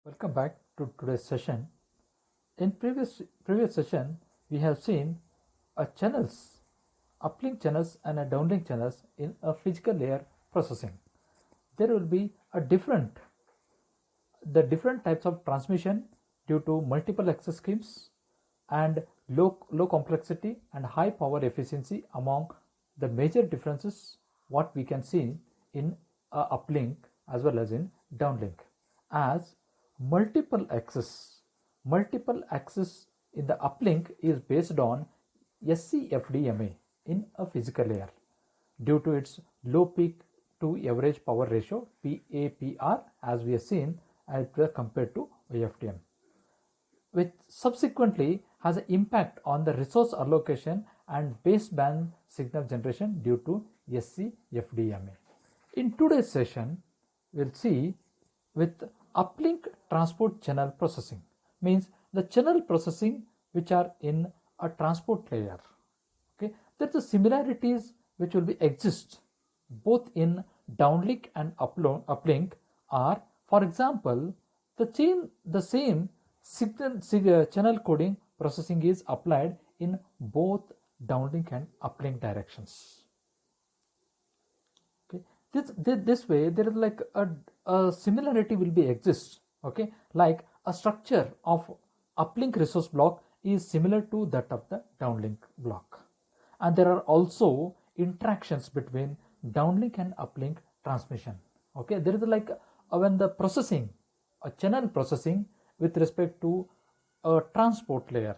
Welcome back to today's session. In previous session, we have seen a channels, uplink channels and a downlink channels in a physical layer processing. There will be the different types of transmission due to multiple access schemes and low complexity and high power efficiency among the major differences what we can see in uplink as well as in downlink. As multiple access in the uplink is based on SCFDMA in a physical layer due to its low peak to average power ratio PAPR, as we have seen, as compared to OFDM, which subsequently has an impact on the resource allocation and baseband signal generation due to SCFDMA. In today's session, we'll see with uplink transport channel processing, means the channel processing which are in a transport layer. Okay, there's the similarities which will be exist both in downlink and uplink are, for example, the same channel coding processing is applied in both downlink and uplink directions. Okay, this way there is like a similarity will be exist. Okay, like a structure of uplink resource block is similar to that of the downlink block, and there are also interactions between downlink and uplink transmission. Okay, there is like when the processing, a channel processing with respect to a transport layer,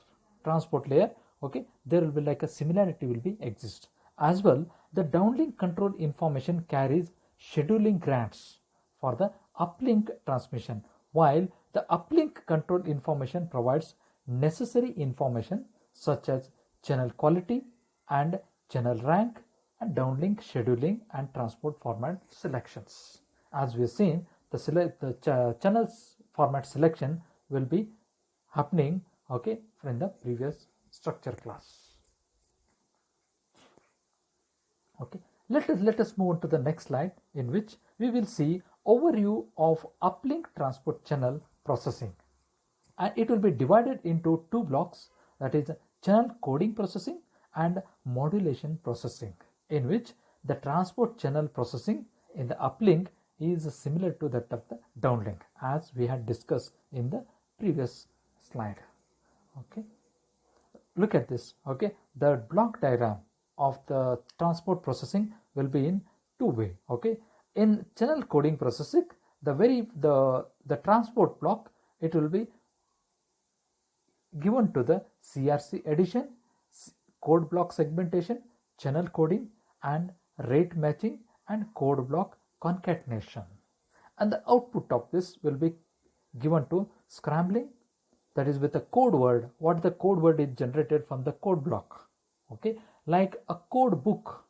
okay, there will be like a similarity will be exist. As well, the downlink control information carries scheduling grants for the uplink transmission, while the uplink control information provides necessary information such as channel quality and channel rank and downlink scheduling and transport format selections. As we have seen, the channels format selection will be happening, okay, from the previous structure class. Okay, let us move on to the next slide, in which we will see overview of uplink transport channel processing, and it will be divided into two blocks, that is channel coding processing and modulation processing, in which the transport channel processing in the uplink is similar to that of the downlink, as we had discussed in the previous slide. Okay, look at this. Okay, the block diagram of the transport processing will be in two way. Okay, in channel coding processing, the transport block, it will be given to the CRC addition, code block segmentation, channel coding and rate matching and code block concatenation, and the output of this will be given to scrambling, that is with a code word, what the code word is generated from the code block. Okay, like a code book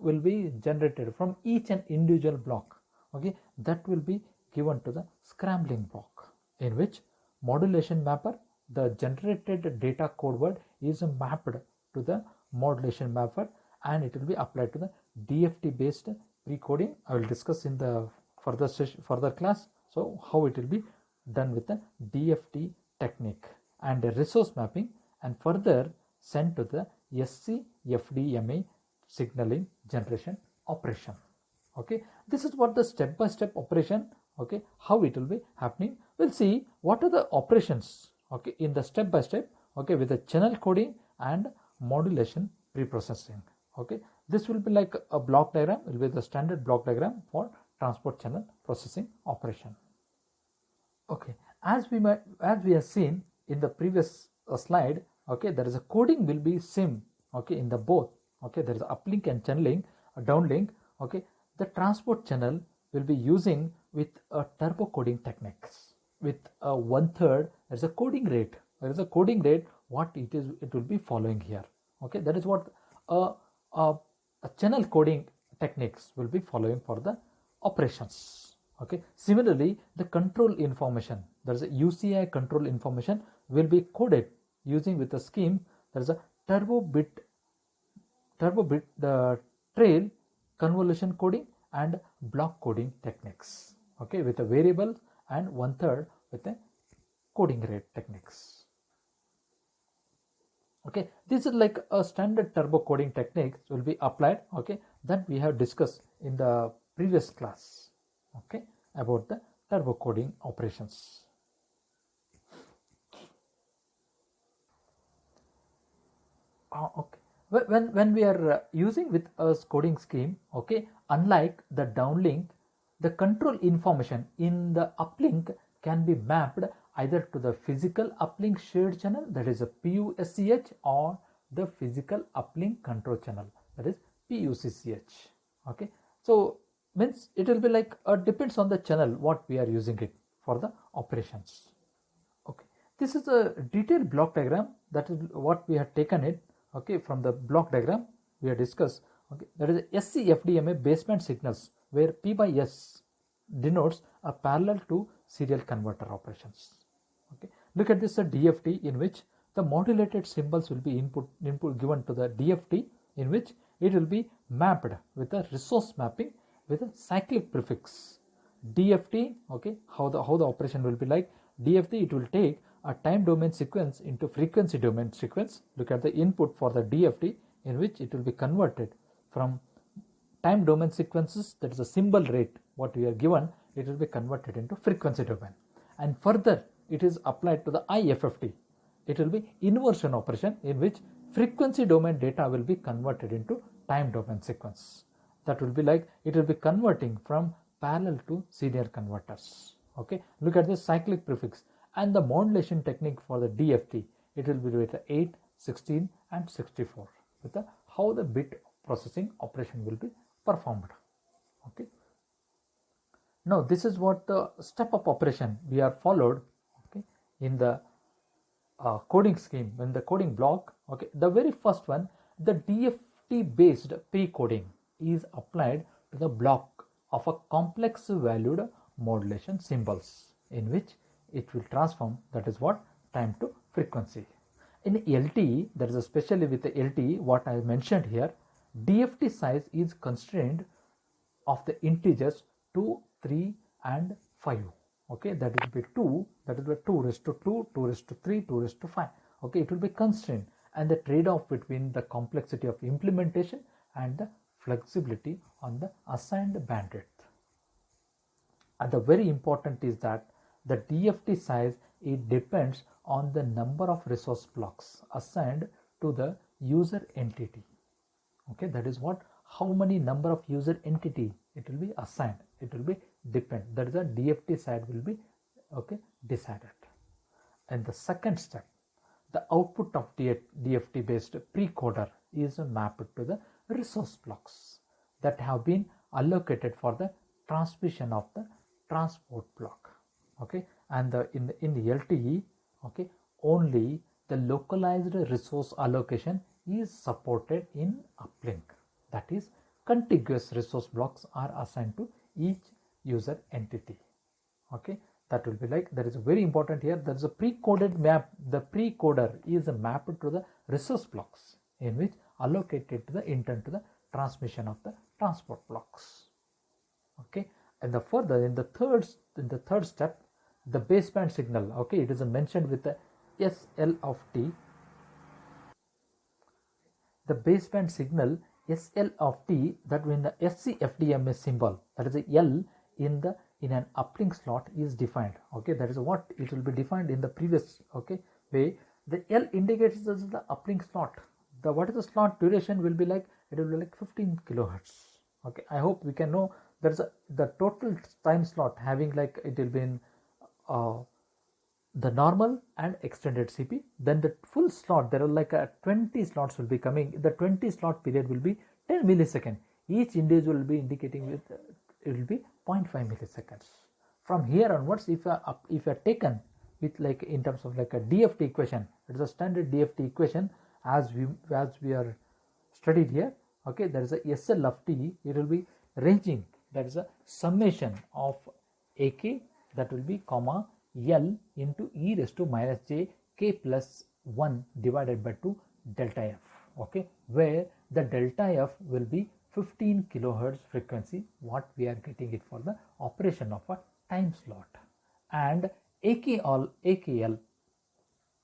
will be generated from each and individual block. Okay, that will be given to the scrambling block, in which modulation mapper, the generated data code word is mapped to the modulation mapper, and it will be applied to the DFT based precoding. I will discuss in the further class, so how it will be done with the DFT technique and the resource mapping, and further sent to the SCFDMA signaling generation operation. Okay, this is what the step-by-step operation, okay, how it will be happening. We'll see what are the operations, okay, in the step-by-step, okay, with the channel coding and modulation preprocessing. Okay, this will be like a block diagram, will be the standard block diagram for transport channel processing operation. Okay, as we have seen in the previous slide, okay, there is a coding will be same, okay, in the both. Okay, there is uplink and channeling, downlink. Okay, the transport channel will be using with a turbo coding techniques with a 1/3. There is a coding rate. What it will be following here. Okay, that is what a channel coding techniques will be following for the operations. Okay, similarly, the control information, there is a UCI control information will be coded using with a scheme. There is a turbo bit, the trail convolution coding and block coding techniques. Okay, with a variable and 1/3 with the coding rate techniques. Okay, this is like a standard turbo coding techniques will be applied, okay, that we have discussed in the previous class, okay, about the turbo coding operations. Okay, when we are using with a coding scheme, okay, unlike the downlink, the control information in the uplink can be mapped either to the physical uplink shared channel, that is a PUSCH, or the physical uplink control channel, that is PUCCH. Okay, so means it will be like depends on the channel what we are using it for the operations. Okay, this is a detailed block diagram, that is what we have taken it, okay, from the block diagram we have discussed. Okay, that is SCFDMA baseband signals where P by S denotes a parallel to serial converter operations. Okay, look at this, a DFT in which the modulated symbols will be input given to the DFT, in which it will be mapped with a resource mapping with a cyclic prefix. DFT, okay, how the operation will be like. DFT, it will take a time domain sequence into frequency domain sequence. Look at the input for the DFT, in which it will be converted from time domain sequences, that is a symbol rate what we are given, it will be converted into frequency domain, and further it is applied to the IFFT. It will be inversion operation, in which frequency domain data will be converted into time domain sequence. That will be like it will be converting from parallel to serial converters. Okay, look at this cyclic prefix and the modulation technique for the DFT. It will be with 8, 16 and 64 with the how the bit processing operation will be performed. Okay, now this is what the step up operation we are followed, okay, in the coding scheme, in the coding block. Okay, the very first one, the DFT based pre-coding is applied to the block of a complex valued modulation symbols, in which it will transform, that is what, time to frequency. In LTE, that is especially with the LTE what I mentioned here, DFT size is constrained of the integers 2, 3 and 5. Okay, that will be 2, that will be 2 raised to 2, 2 raised to 3, 2 raised to 5. Okay, it will be constrained, and the trade-off between the complexity of implementation and the flexibility on the assigned bandwidth. And the very important is that the DFT size, it depends on the number of resource blocks assigned to the user entity. Okay, that is what, how many number of user entity it will be assigned, it will be depend, that is the DFT side will be, okay, decided. And the second step, the output of DFT based precoder is mapped to the resource blocks that have been allocated for the transmission of the transport block. Okay, and in the LTE, okay, only the localized resource allocation is supported in uplink, that is contiguous resource blocks are assigned to each user entity. Okay, that will be like, that is very important here, there is a pre-coded map, the pre-coder is mapped to the resource blocks, in which allocated to the intent to the transmission of the transport blocks. Okay, and the further in the third step, the baseband signal, okay, it is mentioned with the SL of T. The baseband signal SL of T, that when the SCFDMA symbol, that is a L in an uplink slot is defined. Okay, that is what it will be defined in the previous, okay, way. The L indicates this is the uplink slot. The what is the slot duration will be like, it will be like 15 kilohertz. Okay, I hope we can know there's the total time slot having like, it will be in the normal and extended CP. Then the full slot, there are like 20 slots will be coming. The 20 slot period will be 10 millisecond. Each individual will be indicating with it will be 0.5 milliseconds. From here onwards, if you are taken with like in terms of like a DFT equation, it is a standard DFT equation as we are studied here. Okay, there is a SL of T, it will be ranging, that is a summation of AK, that will be comma L into e raised to minus j k plus 1 divided by 2 delta f. Okay, where the delta f will be 15 kilohertz frequency, what we are getting it for the operation of a time slot. and AKL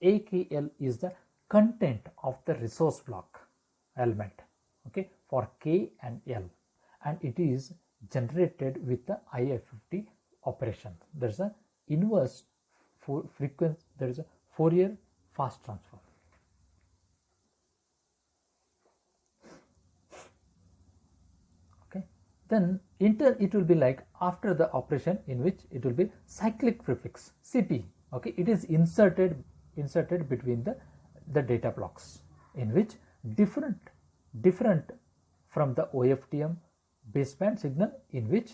is the content of the resource block element, okay, for K and L, and it is generated with the IFFT operation. There is a inverse frequency, there is a Fourier fast transform. Okay, then it will be like after the operation in which it will be cyclic prefix CP. Okay, it is inserted between the data blocks, in which different from the OFDM baseband signal, in which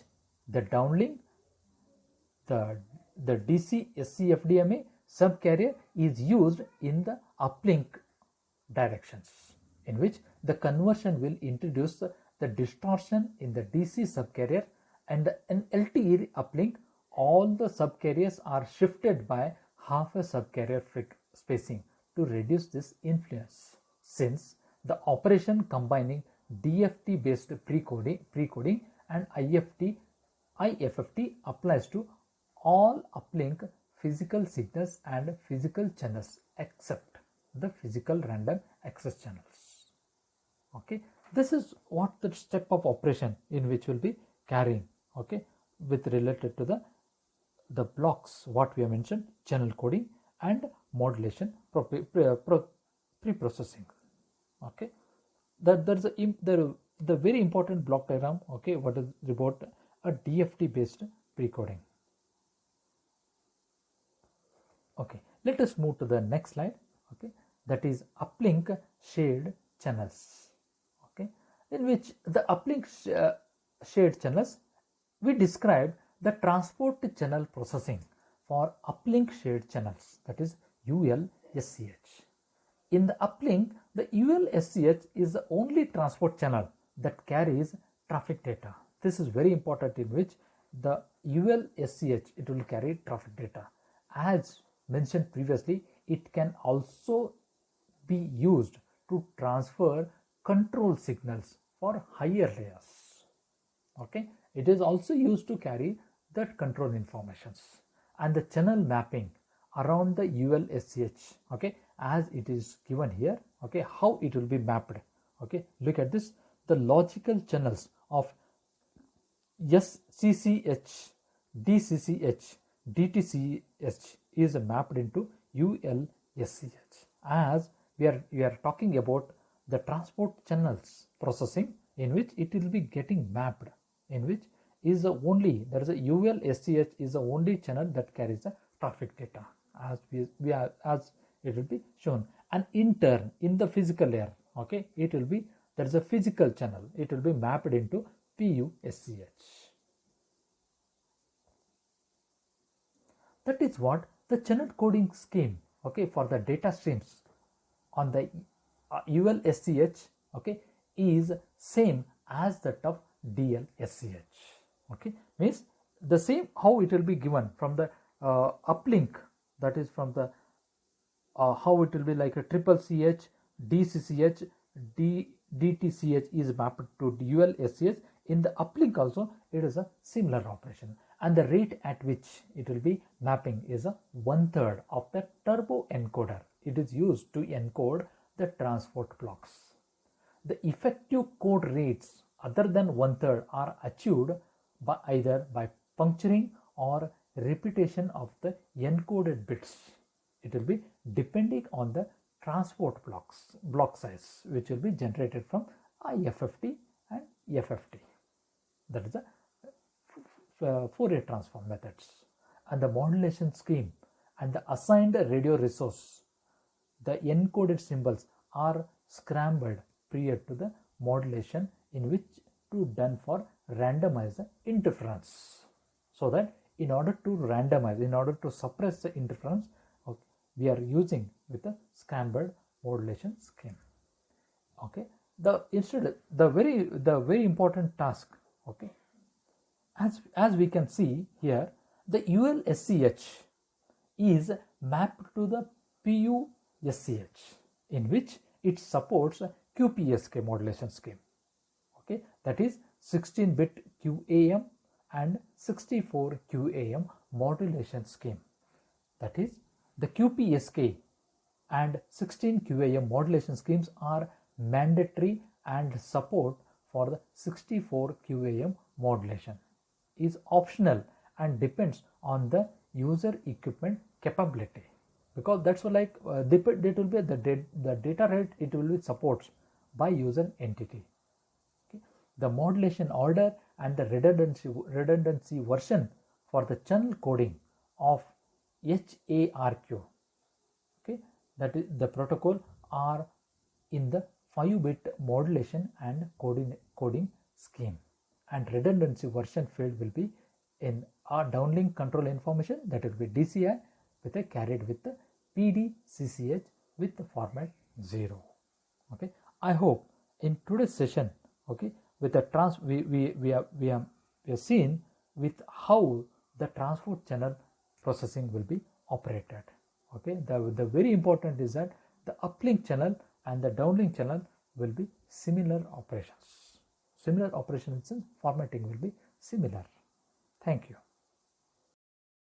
the downlink, the DC SCFDMA subcarrier is used in the uplink directions, in which the conversion will introduce the distortion in the DC subcarrier, and in LTE uplink all the subcarriers are shifted by half a subcarrier spacing to reduce this influence, since the operation combining DFT based precoding and IFFT applies to all uplink physical signals and physical channels except the physical random access channels. Okay, this is what the step of operation in which will be carrying, okay, with related to the blocks what we have mentioned: channel coding and modulation pre-processing. Okay, there's the very important block diagram, okay, what is about a DFT based precoding. Okay, let us move to the next slide, okay, that is uplink shared channels, okay, in which the uplink shared channels, we described the transport channel processing for uplink shared channels, that is ULSCH. In the uplink, the ULSCH is the only transport channel that carries traffic data. This is very important, in which the ULSCH, it will carry traffic data. As mentioned previously, it can also be used to transfer control signals for higher layers. Okay, it is also used to carry that control informations, and the channel mapping around the ULSCH, okay, as it is given here, okay, how it will be mapped. Okay, look at this. The logical channels of SCCH, DCCH, DTCH is mapped into ULSCH. As we are talking about the transport channels processing, in which it will be getting mapped, in which is the only, there is a ULSCH is the only channel that carries the traffic data, as we are, as it will be shown. And in turn, in the physical layer, okay, it will be, there is a physical channel, it will be mapped into PUSCH. That is what the channel coding scheme, okay, for the data streams on the ULSCH, okay, is same as that of DLSCH. Okay, means the same how it will be given from the uplink, that is from the how it will be like a triple CH, DCCH, DTCH is mapped to ULSCH. In the uplink also it is a similar operation, and the rate at which it will be mapping is a 1/3 of the turbo encoder. It is used to encode the transport blocks. The effective code rates other than 1/3 are achieved by either by puncturing or repetition of the encoded bits. It will be depending on the transport block size, which will be generated from IFFT and FFT. That is the Fourier transform methods. And the modulation scheme and the assigned radio resource, the encoded symbols are scrambled prior to the modulation, in which to done for randomize the interference. So that in order to randomize, in order to suppress the interference, we are using with a scrambled modulation scheme. Okay, the very important task, okay, as we can see here, the ULSCH is mapped to the PUSCH, in which it supports a QPSK modulation scheme. Okay, that is 16-bit QAM and 64 QAM modulation scheme. That is, the QPSK and 16 QAM modulation schemes are mandatory, and support for the 64 QAM modulation is optional and depends on the user equipment capability, because that's what it will be the data rate, it will be supports by user entity. Okay. The modulation order and the redundancy version for the channel coding of HARQ, okay, that is the protocol, are in the 5-bit modulation and coding scheme, and redundancy version field will be in our downlink control information, that will be DCI with a carried with the PDCCH with the format 0. Okay, I hope in today's session, okay, with the we have seen with how the transport channel processing will be operated. Okay, the very important is that the uplink channel and the downlink channel will be similar operations. Similar operations in formatting will be similar. Thank you.